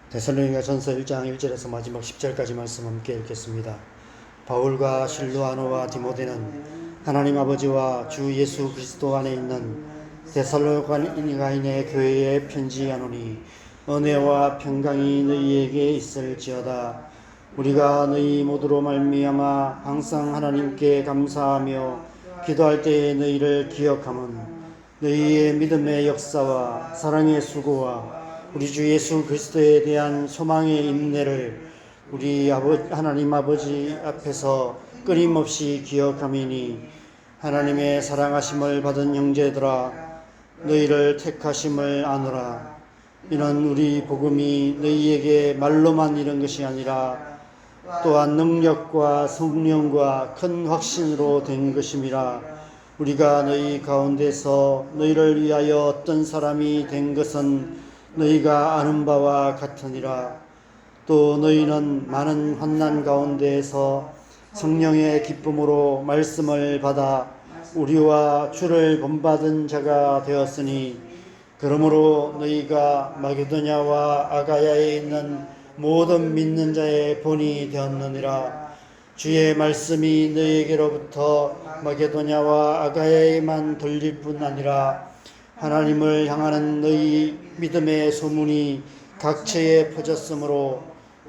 데살로니가전서 1장 1절에서 마지막 10절까지 말씀 함께 읽겠습니다. 바울과 실루아노와 디모데는 하나님 아버지와 주 예수 그리스도 안에 있는 데살로니가인의 교회에 편지하노니 은혜와 평강이 너희에게 있을지어다. 우리가 너희 모두로 말미암아 항상 하나님께 감사하며 기도할 때에 너희를 기억함은 너희의 믿음의 역사와 사랑의 수고와 우리 주 예수 그리스도에 대한 소망의 인내를 우리 하나님 아버지 앞에서 끊임없이 기억함이니, 하나님의 사랑하심을 받은 형제들아, 너희를 택하심을 아노라. 이는 우리 복음이 너희에게 말로만 이른 것이 아니라 또한 능력과 성령과 큰 확신으로 된 것임이라. 우리가 너희 가운데서 너희를 위하여 어떤 사람이 된 것은 너희가 아는 바와 같으니라. 또 너희는 많은 환난 가운데에서 성령의 기쁨으로 말씀을 받아 우리와 주를 본받은 자가 되었으니, 그러므로 너희가 마게도냐와 아가야에 있는 모든 믿는 자의 본이 되었느니라. 주의 말씀이 너희에게로부터 마게도냐와 아가야에만 들릴 뿐 아니라 하나님을 향하는 너희 믿음의 소문이 각처에 퍼졌으므로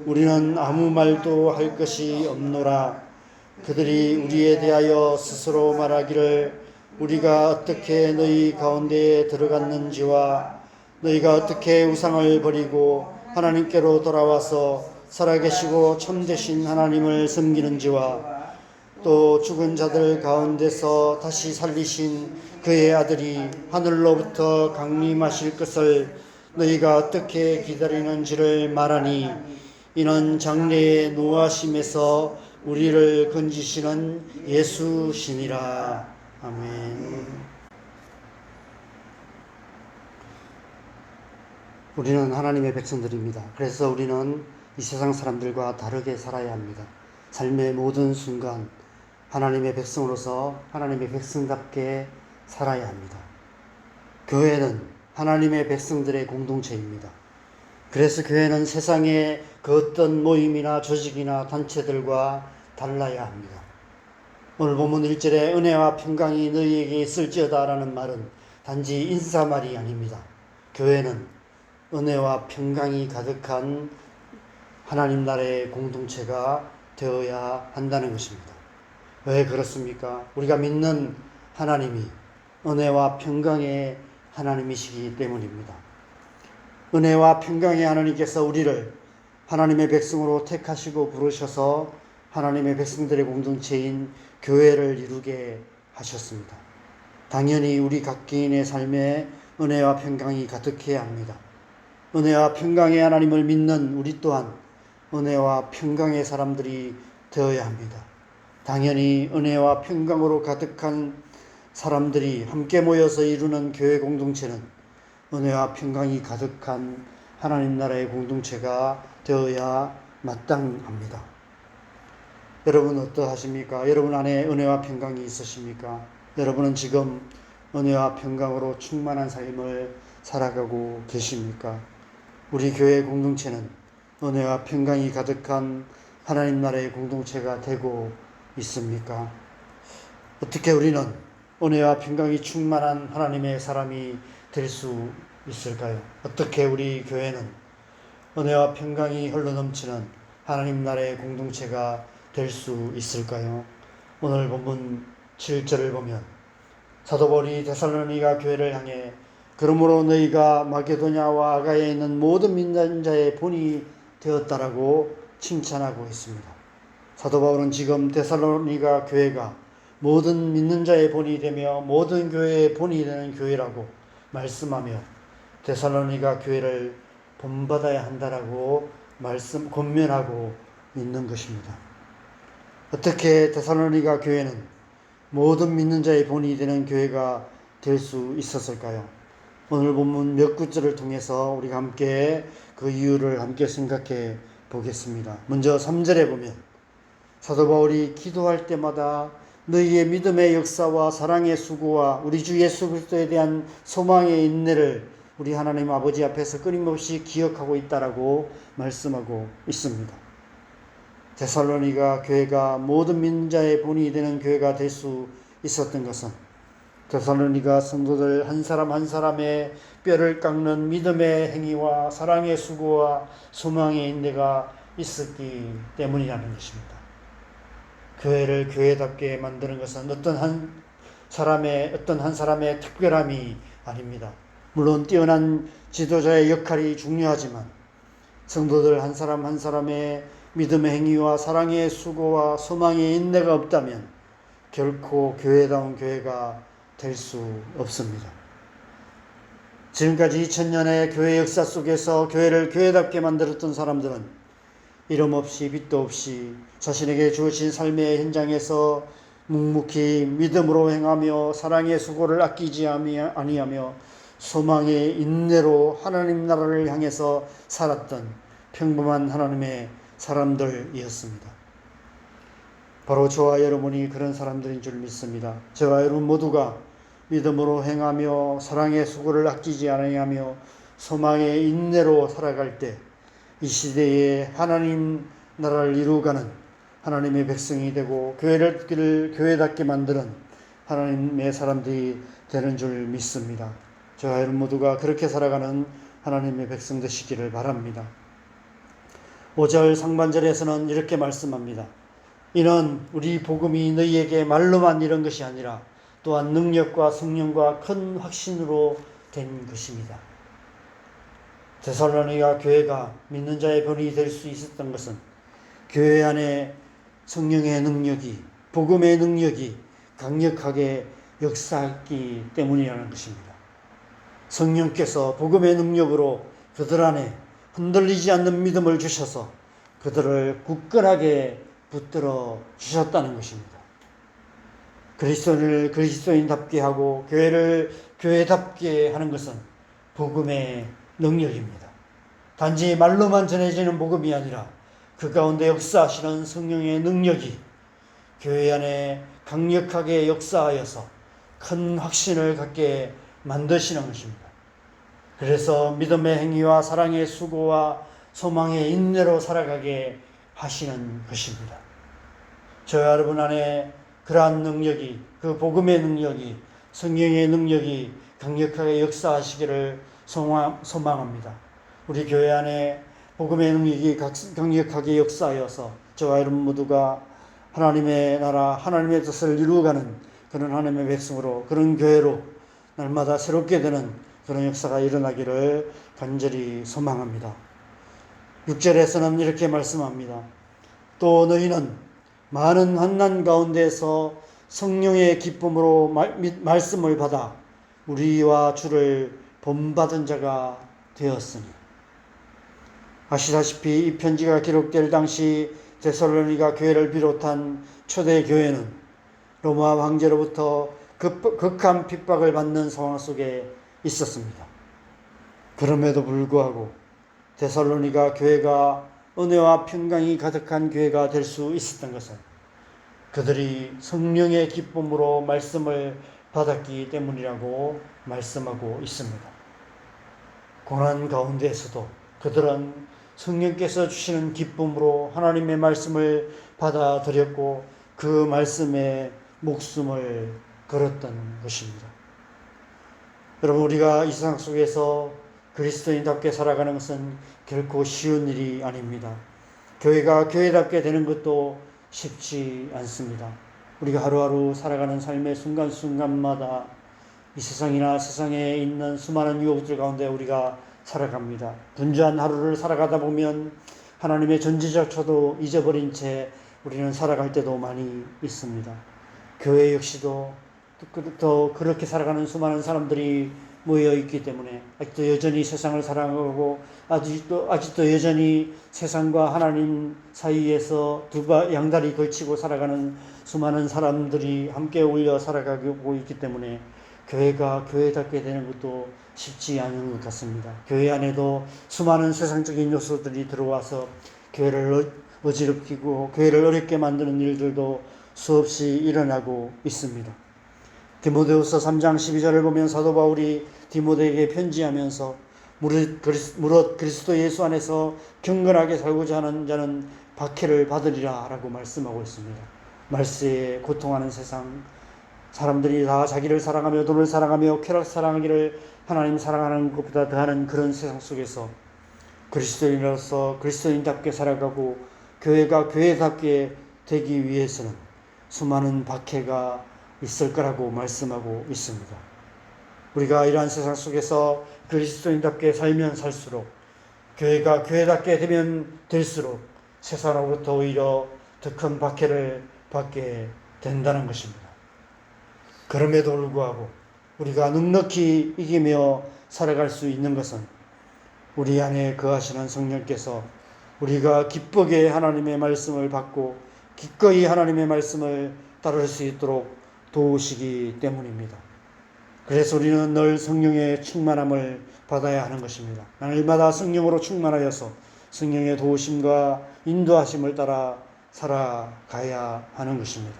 우리는 아무 말도 할 것이 없노라. 그들이 우리에 대하여 스스로 말하기를 우리가 어떻게 너희 가운데에 들어갔는지와 너희가 어떻게 우상을 버리고 하나님께로 돌아와서 살아계시고 참되신 하나님을 섬기는지와 또 죽은 자들 가운데서 다시 살리신 그의 아들이 하늘로부터 강림하실 것을 너희가 어떻게 기다리는지를 말하니, 이는 장래의 노하심에서 우리를 건지시는 예수시니라. 아멘. 우리는 하나님의 백성들입니다. 그래서 우리는 이 세상 사람들과 다르게 살아야 합니다. 삶의 모든 순간 하나님의 백성으로서 하나님의 백성답게 살아야 합니다. 교회는 하나님의 백성들의 공동체입니다. 그래서 교회는 세상의 그 어떤 모임이나 조직이나 단체들과 달라야 합니다. 오늘 본문 1절에 은혜와 평강이 너희에게 있을지어다 라는 말은 단지 인사말이 아닙니다. 교회는 은혜와 평강이 가득한 하나님 나라의 공동체가 되어야 한다는 것입니다. 왜 그렇습니까? 우리가 믿는 하나님이 은혜와 평강의 하나님이시기 때문입니다. 은혜와 평강의 하나님께서 우리를 하나님의 백성으로 택하시고 부르셔서 하나님의 백성들의 공동체인 교회를 이루게 하셨습니다. 당연히 우리 각 개인의 삶에 은혜와 평강이 가득해야 합니다. 은혜와 평강의 하나님을 믿는 우리 또한 은혜와 평강의 사람들이 되어야 합니다. 당연히 은혜와 평강으로 가득한 사람들이 함께 모여서 이루는 교회 공동체는 은혜와 평강이 가득한 하나님 나라의 공동체가 되어야 마땅합니다. 여러분 어떠하십니까? 여러분 안에 은혜와 평강이 있으십니까? 여러분은 지금 은혜와 평강으로 충만한 삶을 살아가고 계십니까? 우리 교회 공동체는 은혜와 평강이 가득한 하나님 나라의 공동체가 되고 있습니까? 어떻게 우리는 은혜와 평강이 충만한 하나님의 사람이 될 수 있을까요? 어떻게 우리 교회는 은혜와 평강이 흘러넘치는 하나님 나라의 공동체가 될 수 있을까요? 오늘 본문 7절을 보면 사도 바울이 데살로니가 교회를 향해 그러므로 너희가 마게도냐와 아가야에 있는 모든 믿는 자의 본이 되었다라고 칭찬하고 있습니다. 사도 바울은 지금 데살로니가 교회가 모든 믿는 자의 본이 되며 모든 교회의 본이 되는 교회라고 말씀하며 데살로니가 교회를 본받아야 한다라고 권면하고 있는 것입니다. 어떻게 데살로니가 교회는 모든 믿는 자의 본이 되는 교회가 될 수 있었을까요? 오늘 본문 몇 구절을 통해서 우리가 함께 그 이유를 함께 생각해 보겠습니다. 먼저 3절에 보면 사도 바울이 기도할 때마다 너희의 믿음의 역사와 사랑의 수고와 우리 주 예수 그리스도에 대한 소망의 인내를 우리 하나님 아버지 앞에서 끊임없이 기억하고 있다라고 말씀하고 있습니다. 데살로니가 교회가 모든 믿는 자의 본이 되는 교회가 될 수 있었던 것은 데살로니가 성도들 한 사람 한 사람의 뼈를 깎는 믿음의 행위와 사랑의 수고와 소망의 인내가 있었기 때문이라는 것입니다. 교회를 교회답게 만드는 것은 어떤 한 사람의 특별함이 아닙니다. 물론 뛰어난 지도자의 역할이 중요하지만 성도들 한 사람 한 사람의 믿음의 행위와 사랑의 수고와 소망의 인내가 없다면 결코 교회다운 교회가 될 수 없습니다. 지금까지 2000년의 교회 역사 속에서 교회를 교회답게 만들었던 사람들은 이름 없이 빛도 없이 자신에게 주어진 삶의 현장에서 묵묵히 믿음으로 행하며 사랑의 수고를 아끼지 아니하며 소망의 인내로 하나님 나라를 향해서 살았던 평범한 하나님의 사람들이었습니다. 바로 저와 여러분이 그런 사람들인 줄 믿습니다. 저와 여러분 모두가 믿음으로 행하며 사랑의 수고를 아끼지 아니하며 소망의 인내로 살아갈 때 이 시대에 하나님 나라를 이루어가는 하나님의 백성이 되고 교회를 교회답게 만드는 하나님의 사람들이 되는 줄 믿습니다. 저와 여러분 모두가 그렇게 살아가는 하나님의 백성 되시기를 바랍니다. 5절 상반절에서는 이렇게 말씀합니다. 이는 우리 복음이 너희에게 말로만 이런 것이 아니라 또한 능력과 성령과 큰 확신으로 된 것입니다. 데살로니가 교회가 믿는 자의 본이 될 수 있었던 것은 교회 안에 성령의 능력이, 복음의 능력이 강력하게 역사했기 때문이라는 것입니다. 성령께서 복음의 능력으로 그들 안에 흔들리지 않는 믿음을 주셔서 그들을 굳건하게 붙들어 주셨다는 것입니다. 그리스도인을 그리스도인답게 하고 교회를 교회답게 하는 것은 복음의 능력입니다. 단지 말로만 전해지는 복음이 아니라 그 가운데 역사하시는 성령의 능력이 교회 안에 강력하게 역사하여서 큰 확신을 갖게 만드시는 것입니다. 그래서 믿음의 행위와 사랑의 수고와 소망의 인내로 살아가게 하시는 것입니다. 저와 여러분 안에 그러한 능력이, 그 복음의 능력이, 성령의 능력이 강력하게 역사하시기를 소망합니다. 우리 교회 안에 복음의 능력이 강력하게 역사하여서 저와 여러분 모두가 하나님의 나라, 하나님의 뜻을 이루어가는 그런 하나님의 백성으로, 그런 교회로 날마다 새롭게 되는 그런 역사가 일어나기를 간절히 소망합니다. 6절에서는 이렇게 말씀합니다. 또 너희는 많은 환난 가운데서 성령의 기쁨으로 말씀을 받아 우리와 주를 본받은 자가 되었으니. 아시다시피 이 편지가 기록될 당시 데살로니가 교회를 비롯한 초대 교회는 로마 황제로부터 극한 핍박을 받는 상황 속에 있었습니다. 그럼에도 불구하고 데살로니가 교회가 은혜와 평강이 가득한 교회가 될 수 있었던 것은 그들이 성령의 기쁨으로 말씀을 받았기 때문이라고 말씀하고 있습니다. 고난 가운데에서도 그들은 성령께서 주시는 기쁨으로 하나님의 말씀을 받아들였고 그 말씀에 목숨을 걸었던 것입니다. 여러분, 우리가 이 세상 속에서 그리스도인답게 살아가는 것은 결코 쉬운 일이 아닙니다. 교회가 교회답게 되는 것도 쉽지 않습니다. 우리가 하루하루 살아가는 삶의 순간순간마다 이 세상이나 세상에 있는 수많은 유혹들 가운데 우리가 살아갑니다. 분주한 하루를 살아가다 보면 하나님의 전지자초도 잊어버린 채 우리는 살아갈 때도 많이 있습니다. 교회 역시도 또 그렇게 살아가는 수많은 사람들이 모여 있기 때문에 아직도 여전히 세상을 사랑하고 아직도 여전히 세상과 하나님 사이에서 양다리 걸치고 살아가는 수많은 사람들이 함께 어울려 살아가고 있기 때문에 교회가 교회답게 되는 것도 쉽지 않은 것 같습니다. 교회 안에도 수많은 세상적인 요소들이 들어와서 교회를 어지럽히고 교회를 어렵게 만드는 일들도 수없이 일어나고 있습니다. 디모데후서 3장 12절을 보면 사도 바울이 디모데에게 편지하면서 무릇 그리스도 예수 안에서 경건하게 살고자 하는 자는 박해를 받으리라 라고 말씀하고 있습니다. 말세에 고통하는 세상, 사람들이 다 자기를 사랑하며 돈을 사랑하며 쾌락 사랑하기를 하나님 사랑하는 것보다 더하는 그런 세상 속에서 그리스도인으로서 그리스도인답게 살아가고 교회가 교회답게 되기 위해서는 수많은 박해가 있을 거라고 말씀하고 있습니다. 우리가 이러한 세상 속에서 그리스도인답게 살면 살수록, 교회가 교회답게 되면 될수록 세상으로부터 오히려 더 큰 박해를 받게 된다는 것입니다. 그럼에도 불구하고 우리가 넉넉히 이기며 살아갈 수 있는 것은 우리 안에 거하시는 성령께서 우리가 기쁘게 하나님의 말씀을 받고 기꺼이 하나님의 말씀을 따를 수 있도록 도우시기 때문입니다. 그래서 우리는 늘 성령의 충만함을 받아야 하는 것입니다. 날마다 성령으로 충만하여서 성령의 도우심과 인도하심을 따라 살아가야 하는 것입니다.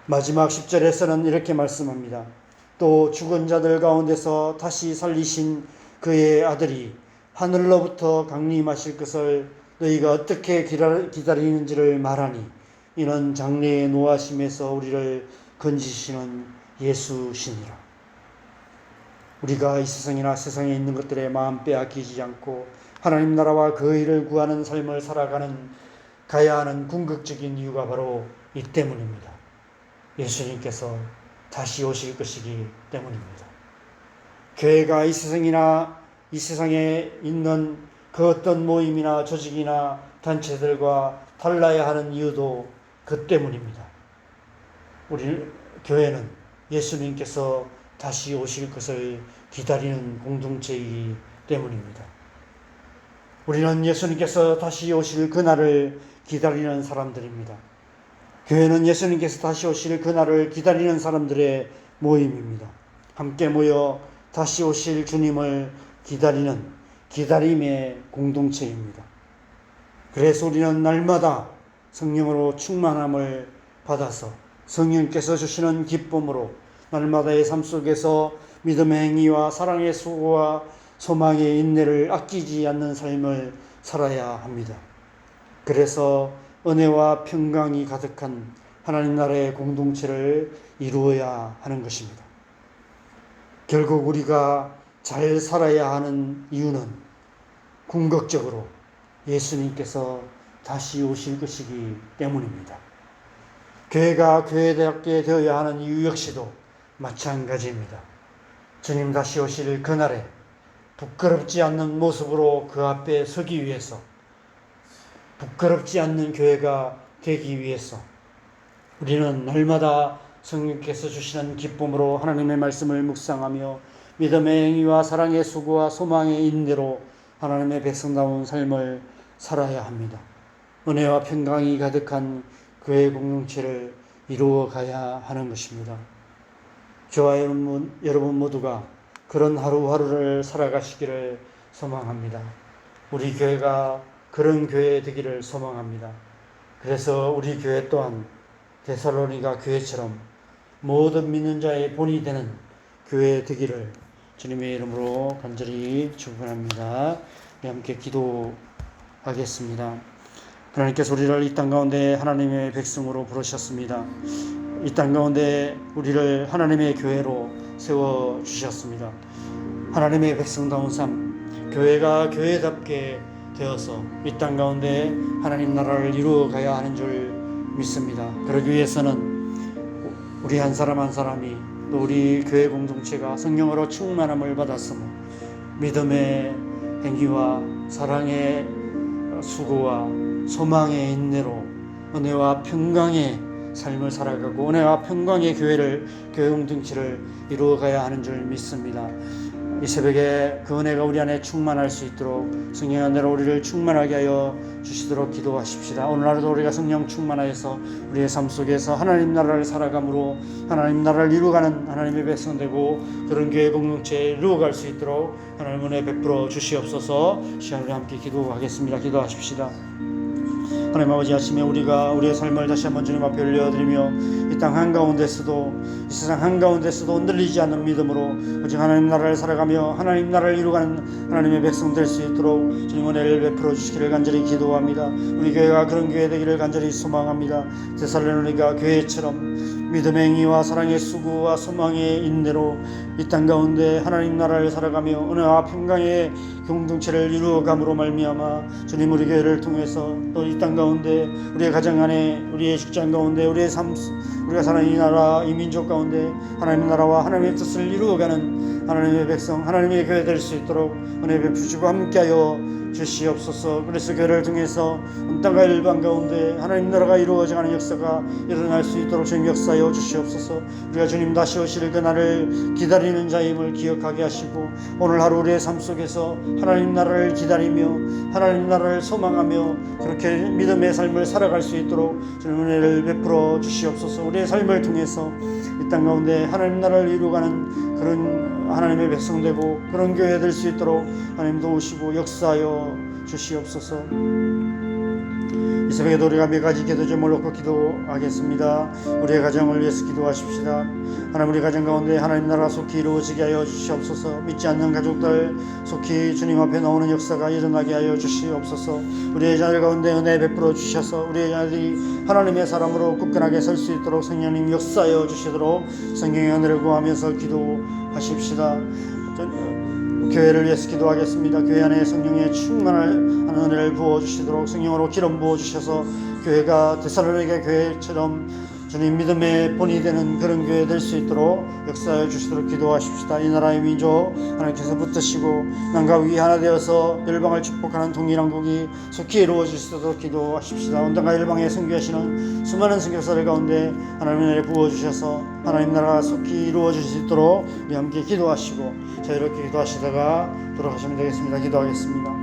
마지막 10절에서는 이렇게 말씀합니다. 또 죽은 자들 가운데서 다시 살리신 그의 아들이 하늘로부터 강림하실 것을 너희가 어떻게 기다리는지를 말하니 이는 장래의 노하심에서 우리를 건지시는 예수시니라. 우리가 이 세상이나 세상에 있는 것들에 마음 빼앗기지 않고 하나님 나라와 그 의를 구하는 삶을 가야 하는 궁극적인 이유가 바로 이 때문입니다. 예수님께서 다시 오실 것이기 때문입니다. 교회가 이 세상에 있는 그 어떤 모임이나 조직이나 단체들과 달라야 하는 이유도 그 때문입니다. 우리 교회는 예수님께서 다시 오실 것을 기다리는 공동체이기 때문입니다. 우리는 예수님께서 다시 오실 그날을 기다리는 사람들입니다. 교회는 예수님께서 다시 오실 그날을 기다리는 사람들의 모임입니다. 함께 모여 다시 오실 주님을 기다리는 기다림의 공동체입니다. 그래서 우리는 날마다 성령으로 충만함을 받아서 성령께서 주시는 기쁨으로 날마다의 삶 속에서 믿음의 행위와 사랑의 수고와 소망의 인내를 아끼지 않는 삶을 살아야 합니다. 그래서 은혜와 평강이 가득한 하나님 나라의 공동체를 이루어야 하는 것입니다. 결국 우리가 잘 살아야 하는 이유는 궁극적으로 예수님께서 다시 오실 것이기 때문입니다. 교회가 교회답게 되어야 하는 이유 역시도 마찬가지입니다. 주님 다시 오실 그날에 부끄럽지 않는 모습으로 그 앞에 서기 위해서, 부끄럽지 않는 교회가 되기 위해서 우리는 날마다 성령께서 주시는 기쁨으로 하나님의 말씀을 묵상하며 믿음의 행위와 사랑의 수고와 소망의 인내로 하나님의 백성다운 삶을 살아야 합니다. 은혜와 평강이 가득한 교회 공동체를 이루어 가야 하는 것입니다. 저와 여러분 모두가 그런 하루하루를 살아가시기를 소망합니다. 우리 교회가 그런 교회 되기를 소망합니다. 그래서 우리 교회 또한 데살로니가 교회처럼 모든 믿는 자의 본이 되는 교회 되기를 주님의 이름으로 간절히 축원합니다. 함께 기도하겠습니다. 하나님께서 우리를 이 땅 가운데 하나님의 백성으로 부르셨습니다. 이 땅 가운데 우리를 하나님의 교회로 세워주셨습니다. 하나님의 백성다운 삶, 교회가 교회답게 되어서 이 땅 가운데 하나님 나라를 이루어 가야 하는 줄 믿습니다. 그러기 위해서는 우리 한 사람 한 사람이 또 우리 교회 공동체가 성령으로 충만함을 받았으며 믿음의 행위와 사랑의 수고와 소망의 인내로 은혜와 평강의 삶을 살아가고 은혜와 평강의 교회 공동체를 이루어가야 하는 줄 믿습니다. 이 새벽에 그 은혜가 우리 안에 충만할 수 있도록 성령의 은혜로 우리를 충만하게 하여 주시도록 기도하십시다. 오늘 하루도 우리가 성령 충만하여서 우리의 삶 속에서 하나님 나라를 살아감으로 하나님 나라를 이루어가는 하나님의 백성 되고 그런 교회 공동체에 이루어갈 수 있도록 하나님 은혜 베풀어 주시옵소서. 시간 우리 함께 기도하겠습니다. 기도하십시다. 하나님 아버지, 아침에 우리가 우리의 삶을 다시 한번 주님 앞에 올려드리며 이 땅 한가운데서도, 이 세상 한가운데서도 흔들리지 않는 믿음으로 오직 하나님 나라를 살아가며 하나님 나라를 이루어가는 하나님의 백성 될 수 있도록 주님 은혜를 베풀어 주시기를 간절히 기도합니다. 우리 교회가 그런 교회 되기를 간절히 소망합니다. 데살로니가 교회처럼 믿음의 행위와 사랑의 수고와 소망의 인내로 이 땅 가운데 하나님 나라를 살아가며 은혜와 평강의 공동체를 이루어감으로 말미암아 주님 우리 교회를 통해서 또 이 땅 가운데 우리의 가정 안에, 우리의 직장 가운데, 우리의 삶, 우리가 사는 이 나라, 이 민족 가운데 하나님의 나라와 하나님의 뜻을 이루어가는 하나님의 백성, 하나님의 교회 될 수 있도록 은혜 베푸시고 함께하여 주시옵소서. 그래서 교회를 통해서 온 땅과 일반 가운데 하나님 나라가 이루어져가는 역사가 일어날 수 있도록 주님 역사하여 주시옵소서. 우리가 주님 다시 오실 그날을 기다리는 자임을 기억하게 하시고 오늘 하루 우리의 삶 속에서 하나님 나라를 기다리며 하나님 나라를 소망하며 그렇게 믿음의 삶을 살아갈 수 있도록 주님 은혜를 베풀어 주시옵소서. 우리의 삶을 통해서 이 땅 가운데 하나님 나라를 이루어가는 그런 하나님의 백성 되고 그런 교회 될 수 있도록 하나님 도우시고 역사하여 주시옵소서. 이 새벽에도 우리가 몇 가지 기도 제목을 놓고 기도하겠습니다. 우리의 가정을 위해서 기도하십시다. 하나님, 우리 가정 가운데 하나님 나라 속히 이루어지게 하여 주시옵소서. 믿지 않는 가족들 속히 주님 앞에 나오는 역사가 일어나게 하여 주시옵소서. 우리의 자녀 가운데 은혜 베풀어 주셔서 우리의 자녀들이 하나님의 사람으로 굳건하게 설 수 있도록 성령님 역사하여 주시도록 성경의 은혜를 구하면서 기도하십시다. 교회를 위해서 기도하겠습니다. 교회 안에 성령의 충만한 은혜를 부어주시도록 성령으로 기름 부어주셔서 교회가 데살로니가 교회처럼 주님 믿음의 본이 되는 그런 교회 될 수 있도록 역사해 주시도록 기도하십시다. 이 나라의 민족 하나님께서 붙드시고 남과 위 하나 되어서 열방을 축복하는 통일왕국이 속히 이루어질 수 있도록 기도하십시다. 온 땅과 열방에 선교하시는 수많은 선교사들 가운데 하나님의 은혜를 부어주셔서 하나님 나라가 속히 이루어질 수 있도록 우리 함께 기도하시고 자, 이렇게 기도하시다가 돌아가시면 되겠습니다. 기도하겠습니다.